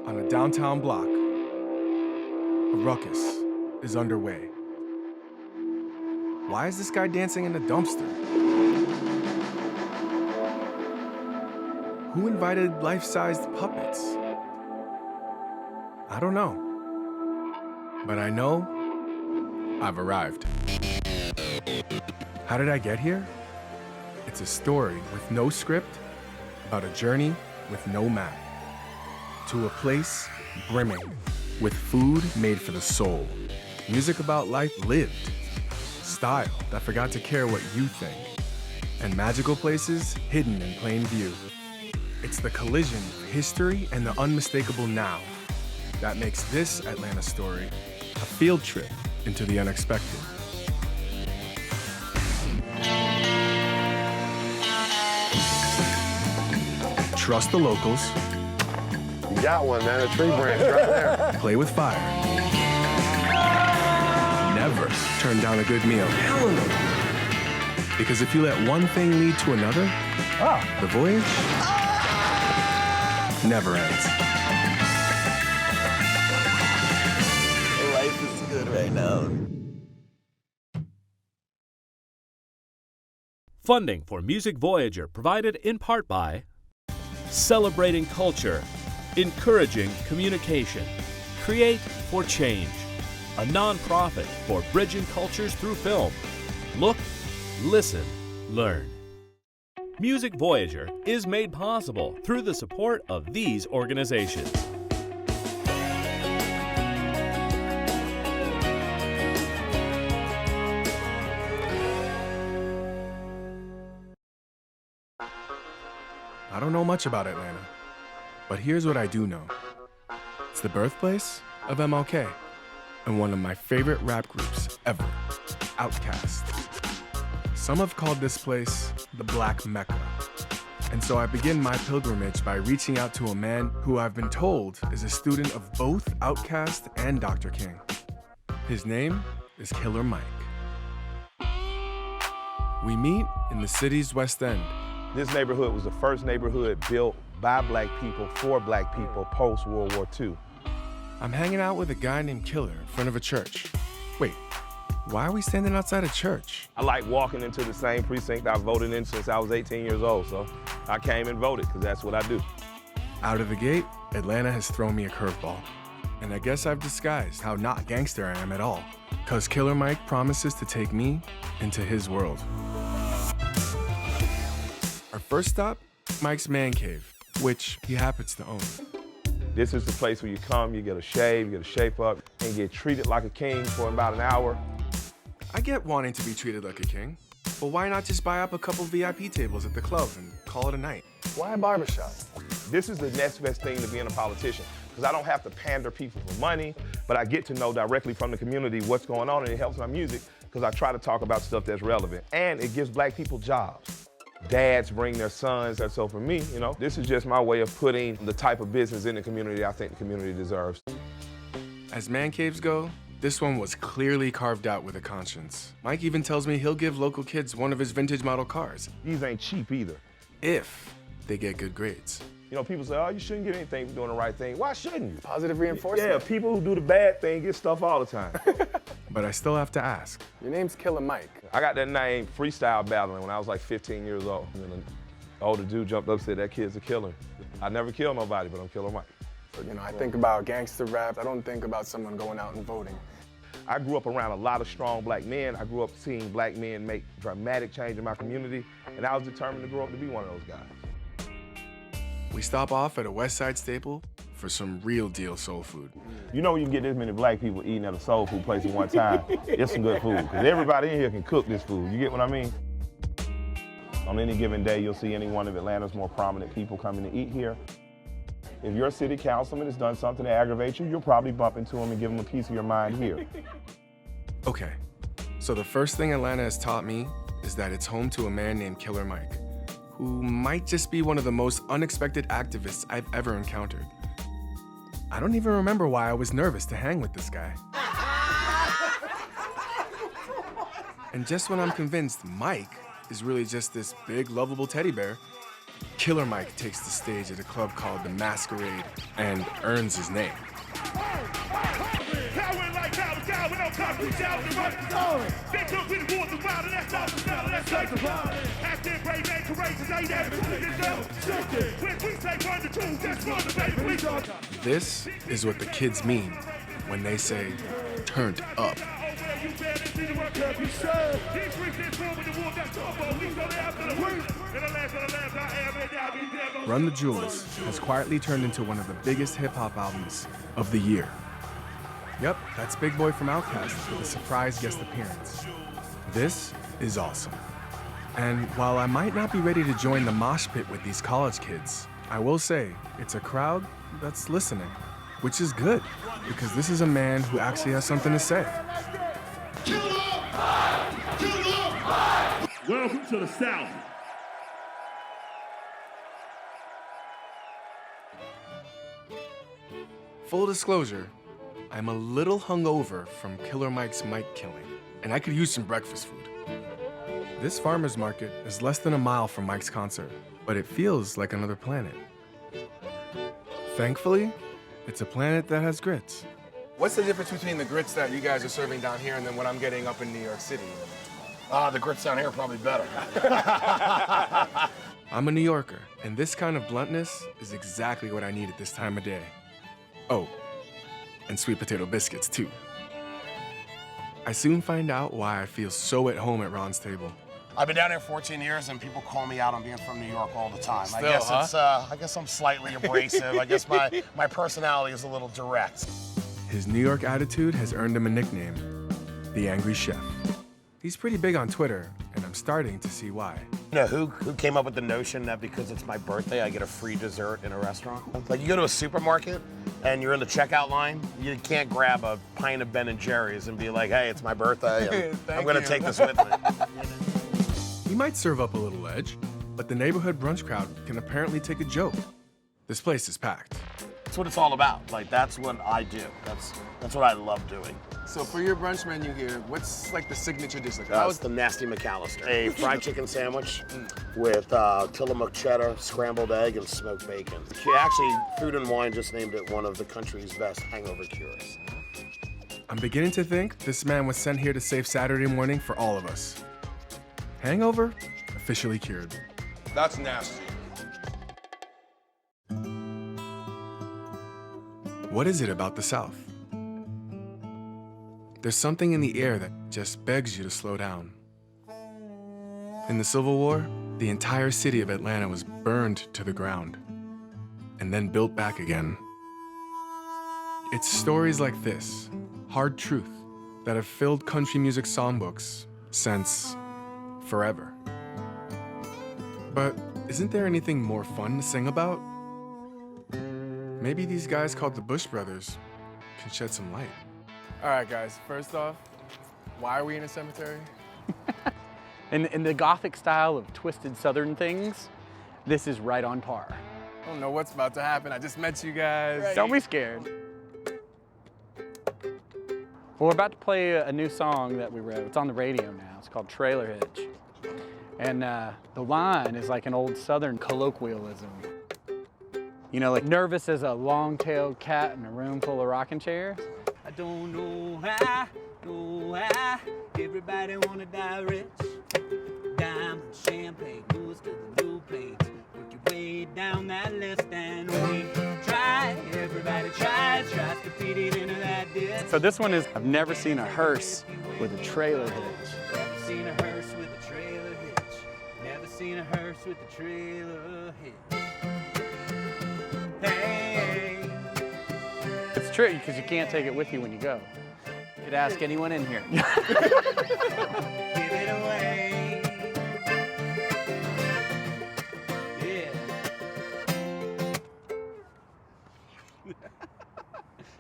On a downtown block, a ruckus is underway. Why is this guy dancing in a dumpster? Who invited life-sized puppets? I don't know. But I know I've arrived. How did I get here? It's a story with no script about a journey with no map. To a place brimming with food made for the soul. Music about life lived. Style that forgot to care what you think. And magical places hidden in plain view. It's the collision of history and the unmistakable now that makes this Atlanta story a field trip into the unexpected. Trust the locals. You got one, man, a tree branch right there. Play with fire. Never turn down a good meal. Because if you let one thing lead to another, the voyage never ends. Life is good right now. Funding for Music Voyager provided in part by Celebrating Culture, Encouraging Communication, Create for Change, a nonprofit for bridging cultures through film. Look, listen, learn. Music Voyager is made possible through the support of these organizations. I don't know much about Atlanta, but here's what I do know. It's the birthplace of MLK and one of my favorite rap groups ever, Outkast. Some have called this place the Black Mecca. And so I begin my pilgrimage by reaching out to a man who I've been told is a student of both Outkast and Dr. King. His name is Killer Mike. We meet in the city's West End. This neighborhood was the first neighborhood built by black people for black people post-World War II. I'm hanging out with a guy named Killer in front of a church. Wait, why are we standing outside a church? I like walking into the same precinct I voted in since I was 18 years old, so I came and voted because that's what I do. Out of the gate, Atlanta has thrown me a curveball. And I guess I've disguised how not gangster I am at all, because Killer Mike promises to take me into his world. Our first stop, Mike's Man Cave, which he happens to own. This is the place where you come, you get a shave, you get a shape up, and get treated like a king for about an hour. I get wanting to be treated like a king, but why not just buy up a couple VIP tables at the club and call it a night? Why a barbershop? This is the next best thing to being a politician, because I don't have to pander people for money, but I get to know directly from the community what's going on, and it helps my music, because I try to talk about stuff that's relevant. And it gives black people jobs. Dads bring their sons, and so for me, you know, this is just my way of putting the type of business in the community I think the community deserves. As man caves go, this one was clearly carved out with a conscience. Mike even tells me he'll give local kids one of his vintage model cars. These ain't cheap either. If they get good grades. You know, people say, oh, you shouldn't get anything for doing the right thing. Why shouldn't you? Positive reinforcement. Yeah, people who do the bad thing get stuff all the time. But I still have to ask. Your name's Killer Mike. I got that name freestyle battling when I was like 15 years old. And then an older dude jumped up and said, that kid's a killer. I never killed nobody, but I'm Killer Mike. So, you know, I think about gangster rap. I don't think about someone going out and voting. I grew up around a lot of strong black men. I grew up seeing black men make dramatic change in my community, and I was determined to grow up to be one of those guys. We stop off at a West Side staple for some real deal soul food. You know, you can get this many black people eating at a soul food place at one time. It's some good food, because everybody in here can cook this food. You get what I mean? On any given day, you'll see any one of Atlanta's more prominent people coming to eat here. If your city councilman has done something to aggravate you, you'll probably bump into him and give him a piece of your mind here. Okay, so the first thing Atlanta has taught me is that it's home to a man named Killer Mike, who might just be one of the most unexpected activists I've ever encountered. I don't even remember why I was nervous to hang with this guy. And just when I'm convinced Mike is really just this big, lovable teddy bear, Killer Mike takes the stage at a club called The Masquerade and earns his name. This is what the kids mean when they say turned up. Run the Jewels has quietly turned into one of the biggest hip-hop albums of the year. Yep, that's Big Boy from Outkast with a surprise guest appearance. This is awesome. And while I might not be ready to join the mosh pit with these college kids, I will say it's a crowd that's listening, which is good, because this is a man who actually has something to say. Welcome to the South. Full disclosure, I'm a little hungover from Killer Mike's mic killing, and I could use some breakfast food. This farmer's market is less than a mile from Mike's concert, but it feels like another planet. Thankfully, it's a planet that has grits. What's the difference between the grits that you guys are serving down here and then what I'm getting up in New York City? The grits down here are probably better. I'm a New Yorker, and this kind of bluntness is exactly what I need at this time of day. Oh, and sweet potato biscuits, too. I soon find out why I feel so at home at Ron's table. I've been down here 14 years, and people call me out on being from New York all the time. Still, I guess I'm slightly abrasive. I guess my personality is a little direct. His New York attitude has earned him a nickname, the Angry Chef. He's pretty big on Twitter, and I'm starting to see why. You know who came up with the notion that because it's my birthday, I get a free dessert in a restaurant? Like, you go to a supermarket, and you're in the checkout line, you can't grab a pint of Ben & Jerry's and be like, hey, it's my birthday, and I'm gonna take this with me. He might serve up a little edge, but the neighborhood brunch crowd can apparently take a joke. This place is packed. That's what it's all about. Like, that's what I do. That's what I love doing. So for your brunch menu here, what's like the signature dish? Like, That's the Nasty McAllister. A fried chicken sandwich with Tillamook cheddar, scrambled egg, and smoked bacon. Actually, Food and Wine just named it one of the country's best hangover cures. I'm beginning to think this man was sent here to save Saturday morning for all of us. Hangover officially cured. That's nasty. What is it about the South? There's something in the air that just begs you to slow down. In the Civil War, the entire city of Atlanta was burned to the ground and then built back again. It's stories like this, hard truth, that have filled country music songbooks since forever. But isn't there anything more fun to sing about? Maybe these guys called the Bush Brothers can shed some light. All right, guys, first off, why are we in a cemetery? In the Gothic style of twisted Southern things, this is right on par. I don't know what's about to happen. I just met you guys. Don't be scared. Well, we're about to play a new song that we wrote. It's on the radio now. It's called Trailer Hitch. And the line is like an old Southern colloquialism. You know, like nervous as a long-tailed cat in a room full of rocking chairs. I don't know how, everybody wanna die rich. Diamond, champagne, goes to the new plates. Work your way down that list and we try. Everybody tries to feed it into that ditch. So this one is, I've never seen a hearse with a trailer hitch. Never seen a hearse with a trailer hitch. Never seen a hearse with a trailer hitch. Hey. It's tricky because you can't take it with you when you go. You could ask anyone in here. Give it away. Yeah.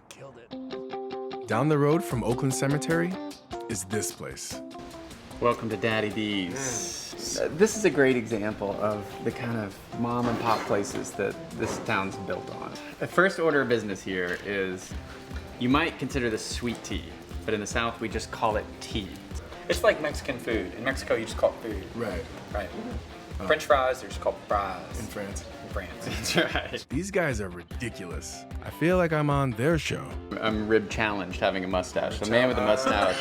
Killed it. Down the road from Oakland Cemetery is this place. Welcome to Daddy D's. This is a great example of the kind of mom and pop places that this town's built on. The first order of business here is, you might consider this sweet tea, but in the South we just call it tea. It's like Mexican food. In Mexico you just call it food. Right. Right. French fries, they're just called fries. In France. In France, that's right. These guys are ridiculous. I feel like I'm on their show. I'm rib challenged having a mustache. The man with the mustache.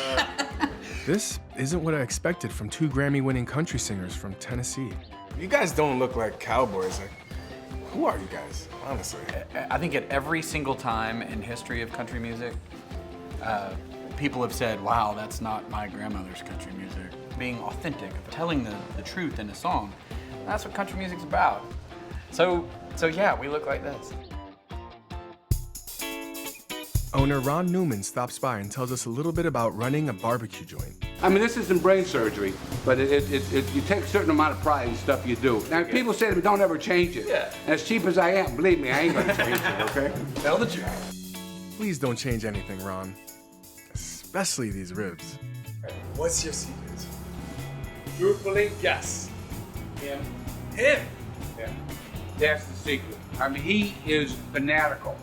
This isn't what I expected from two Grammy-winning country singers from Tennessee. You guys don't look like cowboys. Like, who are you guys, honestly? I think at every single time in history of country music, people have said, wow, that's not my grandmother's country music. Being authentic, telling the truth in a song, that's what country music's about. So yeah, we look like this. Owner Ron Newman stops by and tells us a little bit about running a barbecue joint. I mean, this isn't brain surgery, but you take a certain amount of pride in stuff you do. Now, people say to me, don't ever change it. Yeah. As cheap as I am, believe me, I ain't gonna change it, okay? Tell the truth. Please don't change anything, Ron. Especially these ribs. What's your secret? Truthfully, Yes. him. Him. Yeah. That's the secret. I mean, he is fanatical.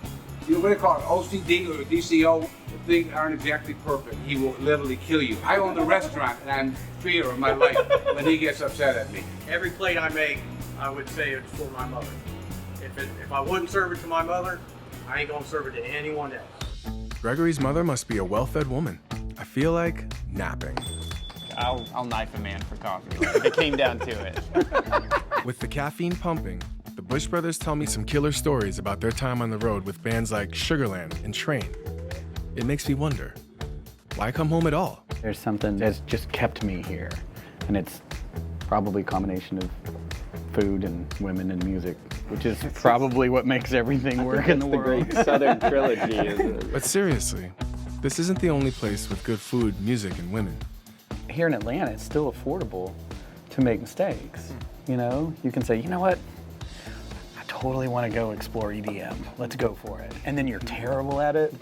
You know what they call it, OCD or DCO? The things aren't exactly perfect. He will literally kill you. I own the restaurant, and I'm fear of my life when he gets upset at me. Every plate I make, I would say it's for my mother. If I wouldn't serve it to my mother, I ain't gonna serve it to anyone else. Gregory's mother must be a well-fed woman. I feel like napping. I'll knife a man for coffee, if it came down to it. With the caffeine pumping, the Bush Brothers tell me some killer stories about their time on the road with bands like Sugarland and Train. It makes me wonder, why come home at all? There's something that's just kept me here, and it's probably a combination of food and women and music, which is probably what makes everything work in the world. Great Southern trilogy, isn't it? But seriously, this isn't the only place with good food, music, and women. Here in Atlanta, it's still affordable to make mistakes. You know, you can say, you know what? I totally want to go explore EDM. Let's go for it. And then you're terrible at it.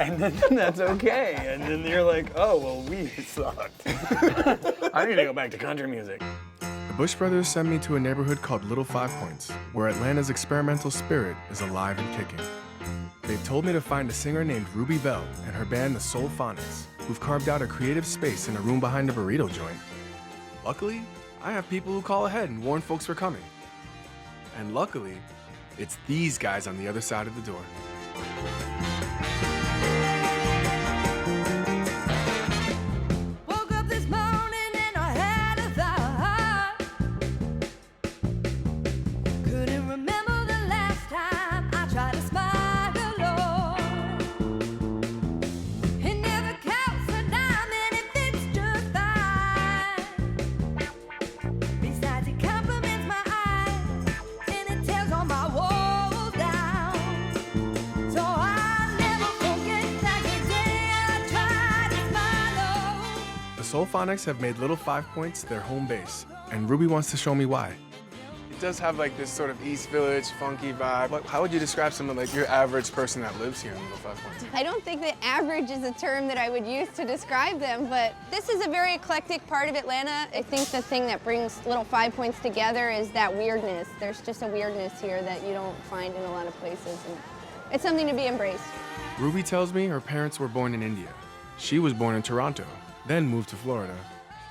And then that's okay. And then you're like, oh, well, we sucked. I need to go back to country music. The Bush Brothers send me to a neighborhood called Little Five Points, where Atlanta's experimental spirit is alive and kicking. They've told me to find a singer named Ruby Bell and her band, the Soul Phonics, who've carved out a creative space in a room behind a burrito joint. Luckily, I have people who call ahead and warn folks we're coming. And luckily, it's these guys on the other side of the door. Woke up this morning and I had a thought. Couldn't remember the last time I tried to smile alone. It never counts a dime and it fits just fine. Besides, it compliments my eyes and it tears all my walls down. So I'll never forget that day I tried to smile. The Soul Phonics have made Little Five Points their home base, and Ruby wants to show me why. It does have like this sort of East Village funky vibe. How would you describe someone like your average person that lives here in Little Five Points? I don't think that average is a term that I would use to describe them, but this is a very eclectic part of Atlanta. I think the thing that brings Little Five Points together is that weirdness. There's just a weirdness here that you don't find in a lot of places, and it's something to be embraced. Ruby tells me her parents were born in India. She was born in Toronto, then moved to Florida.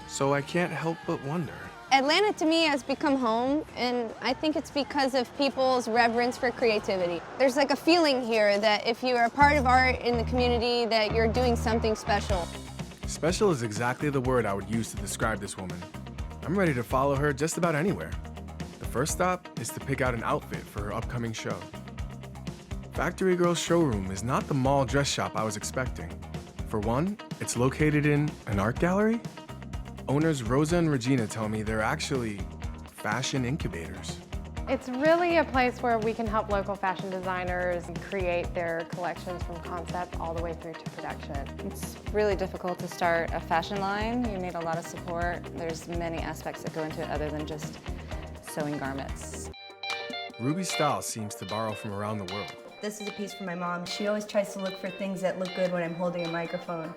So I can't help but wonder. Atlanta to me has become home, and I think it's because of people's reverence for creativity. There's like a feeling here that if you are a part of art in the community, that you're doing something special. Special is exactly the word I would use to describe this woman. I'm ready to follow her just about anywhere. The first stop is to pick out an outfit for her upcoming show. Factory Girl's showroom is not the mall dress shop I was expecting. For one, it's located in an art gallery. Owners Rosa and Regina tell me they're actually fashion incubators. It's really a place where we can help local fashion designers create their collections from concept all the way through to production. It's really difficult to start a fashion line. You need a lot of support. There's many aspects that go into it other than just sewing garments. Ruby's style seems to borrow from around the world. This is a piece for my mom. She always tries to look for things that look good when I'm holding a microphone.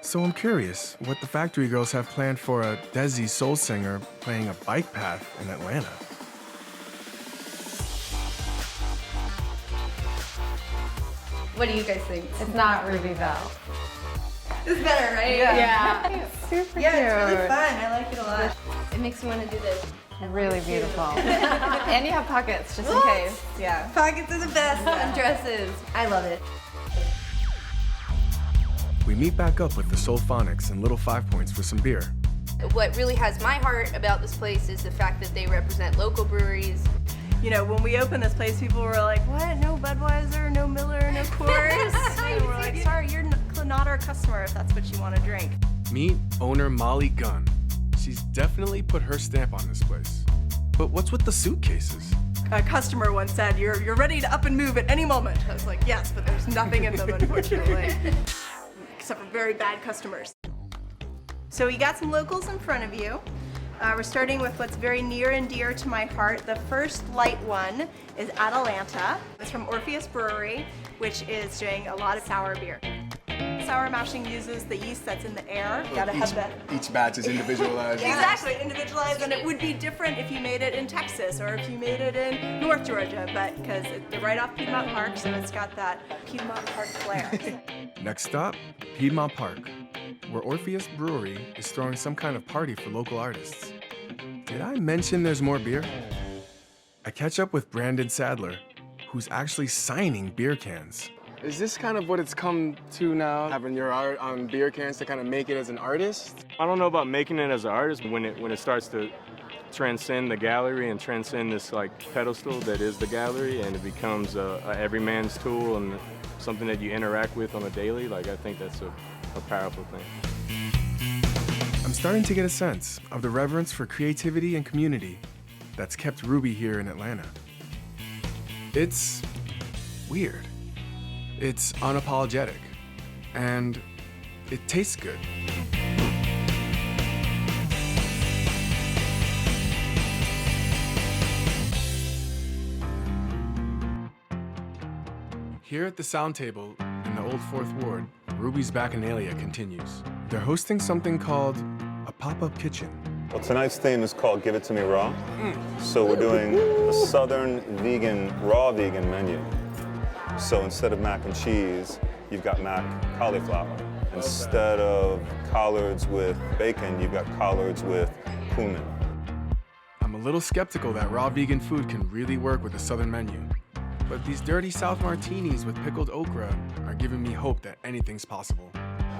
So I'm curious what the Factory Girls have planned for a Desi soul singer playing a bike path in Atlanta. What do you guys think? It's not Ruby Bell. It's better, right? Yeah. It's super cute. Yeah, it's really fun. I like it a lot. It makes me want to do this. Really beautiful. And you have pockets, just in case. Yeah. Pockets are the best on dresses. I love it. We meet back up with the Soulphonics and Little 5 Points for some beer. What really has my heart about this place is the fact that they represent local breweries. You know, when we opened this place, people were like, what? No Budweiser, no Miller, no Coors? And we're like, sorry, you're not our customer if that's what you want to drink. Meet owner Molly Gunn. She's definitely put her stamp on this place. But what's with the suitcases? A customer once said, you're ready to up and move at any moment. I was like, yes, but there's nothing in them, unfortunately. Except for very bad customers. So you got some locals in front of you. We're starting with what's very near and dear to my heart. The first light one is Atalanta. It's from Orpheus Brewery, which is doing a lot of sour beer. Sour mashing uses the yeast that's in the air. You gotta have that. Each batch is individualized. Exactly, individualized, and it would be different if you made it in Texas or if you made it in North Georgia, but because they're right off Piedmont Park, so it's got that Piedmont Park flair. Next stop, Piedmont Park, where Orpheus Brewery is throwing some kind of party for local artists. Did I mention there's more beer? I catch up with Brandon Sadler, who's actually signing beer cans. Is this kind of what it's come to now, having your art on beer cans to kind of make it as an artist? I don't know about making it as an artist. When it starts to transcend the gallery and transcend this like pedestal that is the gallery, and it becomes a everyman's tool and something that you interact with on a daily, like I think that's a powerful thing. I'm starting to get a sense of the reverence for creativity and community that's kept Ruby here in Atlanta. It's weird. It's unapologetic, and it tastes good. Here at the Sound Table in the Old Fourth Ward, Ruby's Bacchanalia continues. They're hosting something called a pop-up kitchen. Well, tonight's theme is called Give It To Me Raw. So we're doing a Southern vegan, raw vegan menu. So instead of mac and cheese, you've got mac cauliflower. Instead of collards with bacon, you've got collards with cumin. I'm a little skeptical that raw vegan food can really work with a Southern menu. But these dirty South martinis with pickled okra are giving me hope that anything's possible.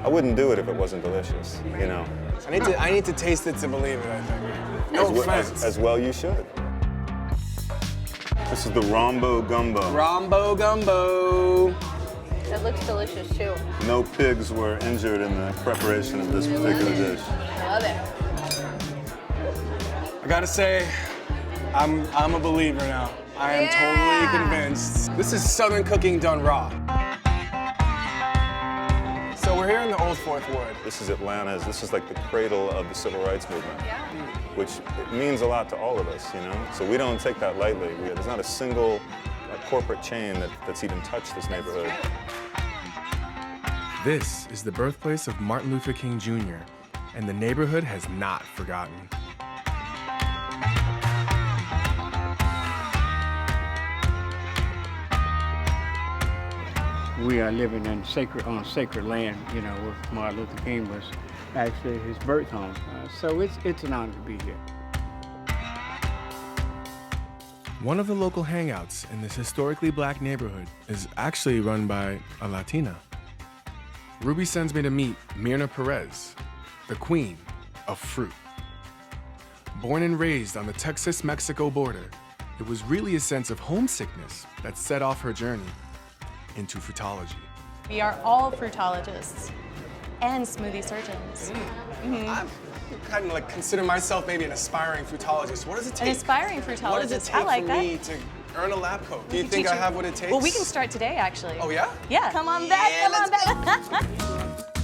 I wouldn't do it if it wasn't delicious, you know. I need to taste it to believe it, I think. No offense. As well you should. This is the Rombo Gumbo. Rombo Gumbo. That looks delicious too. No pigs were injured in the preparation of this particular dish. Love it. I gotta say, I'm a believer now. I am totally convinced. This is Southern cooking done raw. So we're here in the Old Fourth Ward. This is Atlanta. This is like the cradle of the civil rights movement, which it means a lot to all of us, you know? So we don't take that lightly. There's not a single corporate chain that's even touched this neighborhood. This is the birthplace of Martin Luther King Jr., and the neighborhood has not forgotten. We are living on sacred land, you know, where Martin Luther King was actually his birth home. So it's an honor to be here. One of the local hangouts in this historically black neighborhood is actually run by a Latina. Ruby sends me to meet Myrna Perez, the queen of fruit. Born and raised on the Texas-Mexico border, it was really a sense of homesickness that set off her journey into fruitology. We are all fruitologists and smoothie surgeons. I kind of like consider myself maybe an aspiring fruitologist. What does it take? An aspiring fruitologist. What does it take I like for that. me to earn a lab coat? Do you think I have what it takes? Well, we can start today, actually. Oh, yeah? Yeah. Come on back, come on back.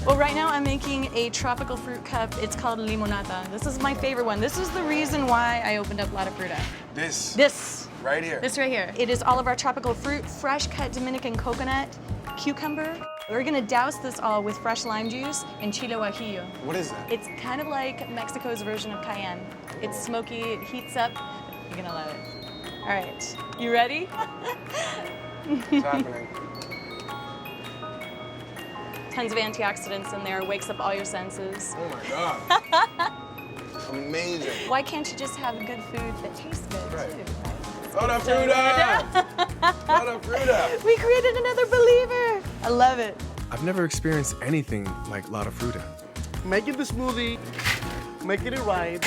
Well, right now I'm making a tropical fruit cup. It's called limonata. This is my favorite one. This is the reason why I opened up La Fruta. This. Right here. This right here. It is all of our tropical fruit, fresh cut Dominican coconut, cucumber. We're gonna douse this all with fresh lime juice and chile guajillo. What is that? It's kind of like Mexico's version of cayenne. It's smoky, it heats up. You're gonna love it. All right, you ready? What's happening? Tons of antioxidants in there, wakes up all your senses. Oh my God. amazing. Why can't you just have good food that tastes good too? Right? Soda Fruta! Soda Fruta! We created another believer. I love it. I've never experienced anything like Lotta Fruta. Make it the smoothie, make it right.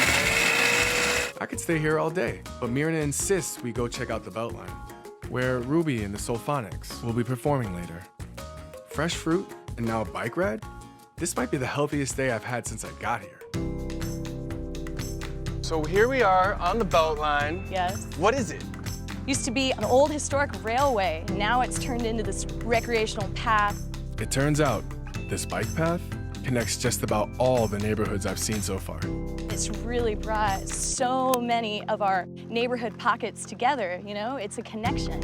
I could stay here all day, but Myrna insists we go check out the Beltline, where Ruby and the Soulphonics will be performing later. Fresh fruit and now a bike ride? This might be the healthiest day I've had since I got here. So here we are on the Beltline. Yes. What is it? Used to be an old historic railway. Now it's turned into this recreational path. It turns out this bike path connects just about all the neighborhoods I've seen so far. It's really brought so many of our neighborhood pockets together, you know? It's a connection.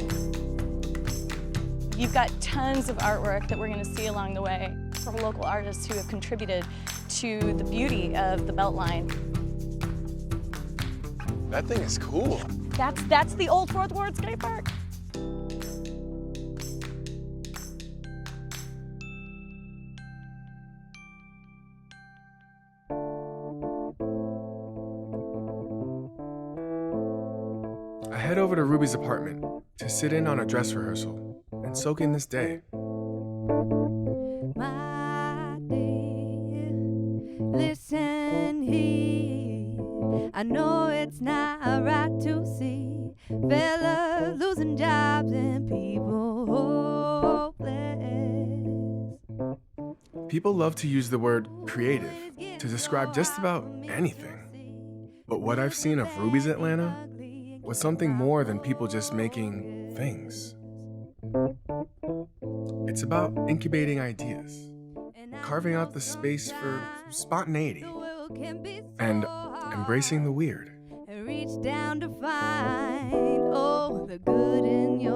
You've got tons of artwork that we're gonna see along the way from local artists who have contributed to the beauty of the Beltline. That thing is cool. That's the old Fourth Ward Skate Park. I head over to Ruby's apartment to sit in on a dress rehearsal and soak in this day. My dear, listen here. I know it's not right to see fellas losing jobs and people hopeless. People love to use the word creative to describe just about anything. But what I've seen of Ruby's Atlanta was something more than people just making things. It's about incubating ideas, carving out the space for spontaneity, and embracing the weird. Reach down to find all the good in your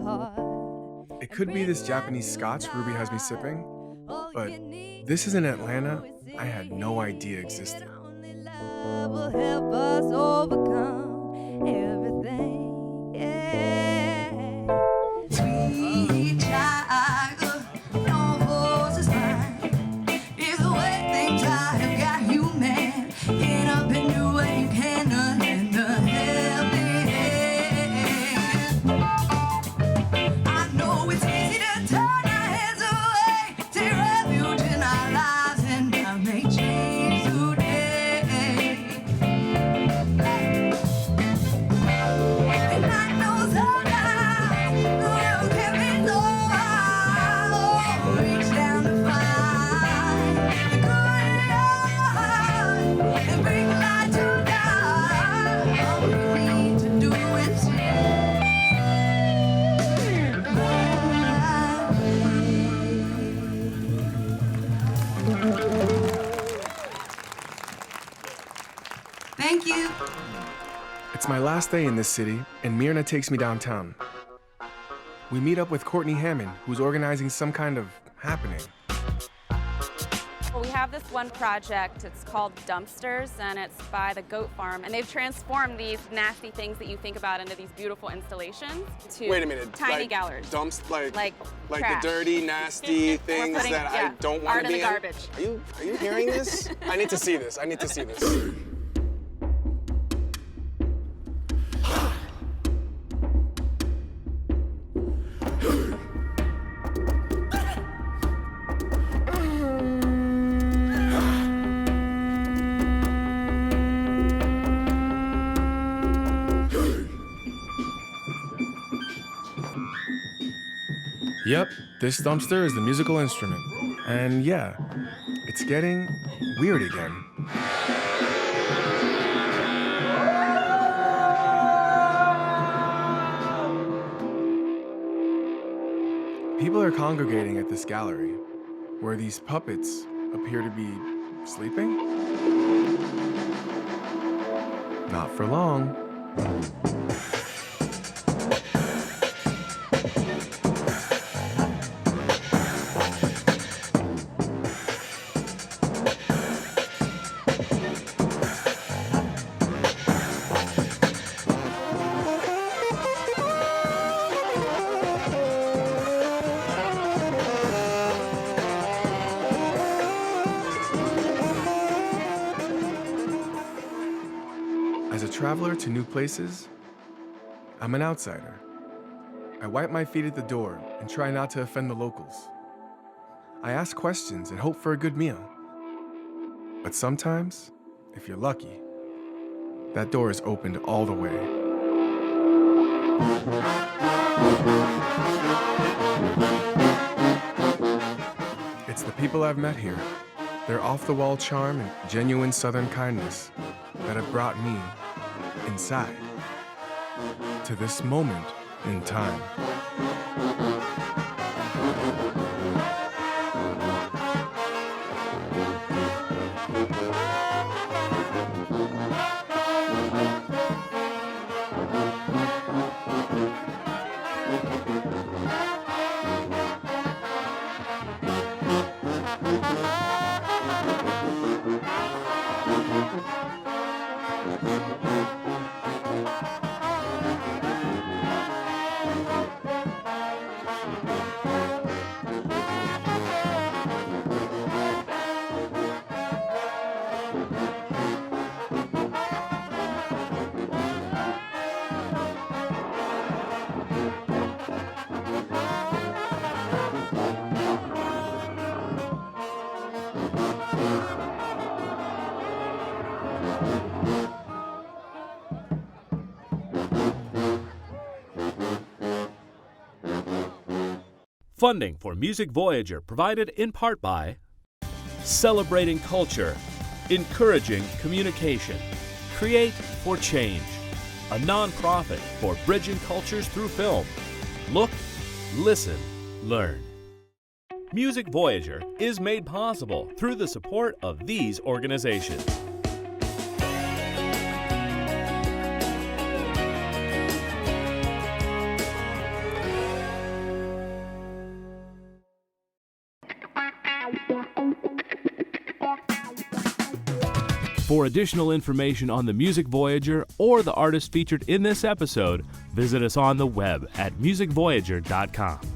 heart. It could be this Japanese scotch Ruby has me sipping, but this is an Atlanta I had no idea existed. Love will help us overcome everything. Yeah. Sweet child, no force is mine. Is the way things are have got you mad. Get up and do what you can to lend a helping hand. I know it's easy to turn our heads away, take refuge in our lives, and not make change today. And I know sometimes the world can be so hard. Reach down to find the good in your heart and bring light to God. All we need to do is Thank you. It's my last day in this city, and Myrna takes me downtown. We meet up with Courtney Hammond, who's organizing some kind of happening. Well, we have this one project, it's called Dumpsters, and it's by the goat farm, and they've transformed these nasty things that you think about into these beautiful installations to Wait a minute. tiny like, galleries. Like trash. the dirty, nasty things putting- that yeah, I don't want art to in be the in. garbage. Are you hearing this? I need to see this. I need to see this. Yep, this dumpster is the musical instrument. And yeah, it's getting weird again. People are congregating at this gallery, where these puppets appear to be sleeping. Not for long. traveler to new places, I'm an outsider. I wipe my feet at the door and try not to offend the locals. I ask questions and hope for a good meal. But sometimes, if you're lucky, that door is opened all the way. It's the people I've met here, their off-the-wall charm and genuine Southern kindness that have brought me inside to this moment in time. Funding for Music Voyager provided in part by Celebrating Culture, Encouraging Communication, Create for Change, a nonprofit for bridging cultures through film. Look, listen, learn. Music Voyager is made possible through the support of these organizations. For additional information on the Music Voyager or the artists featured in this episode, visit us on the web at musicvoyager.com.